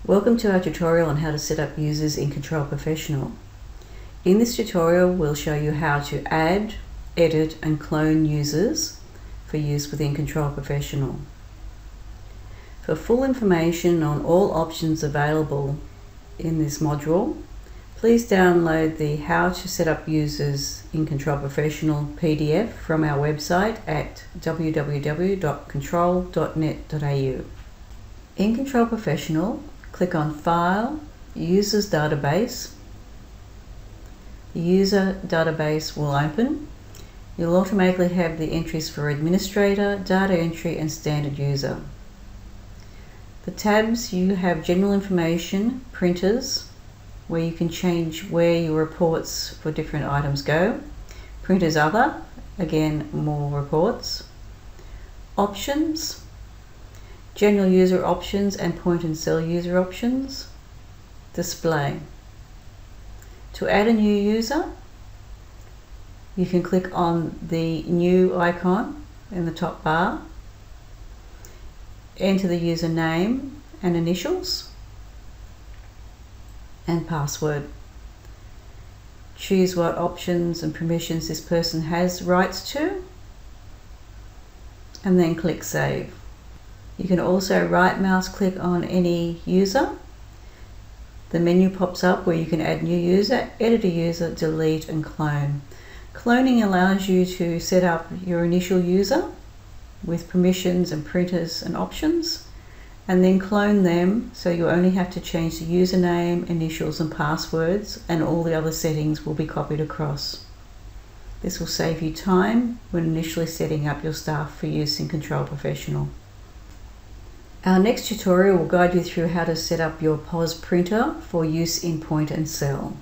Welcome to our tutorial on how to set up users in Control Professional. In this tutorial we'll show you how to add, edit and clone users for use within Control Professional. For full information on all options available in this module, please download the How to Set Up Users in Control Professional PDF from our website at www.control.net.au. In Control Professional, click on File, Users Database. The user database will open. You'll automatically have the entries for Administrator, Data Entry and Standard User. The tabs, you have General Information, Printers, where you can change where your reports for different items go. Printers Other, again more reports. Options, General User Options and Point and Sell User Options. Display. To add a new user, you can click on the new icon in the top bar, enter the user name and initials and password. Choose what options and permissions this person has rights to and then click Save. You can also right mouse click on any user. The menu pops up where you can add new user, edit a user, delete and clone. Cloning allows you to set up your initial user with permissions and printers and options, and then clone them so you only have to change the username, initials and passwords, and all the other settings will be copied across. This will save you time when initially setting up your staff for use in Control Professional. Our next tutorial will guide you through how to set up your POS printer for use in Point and Sell.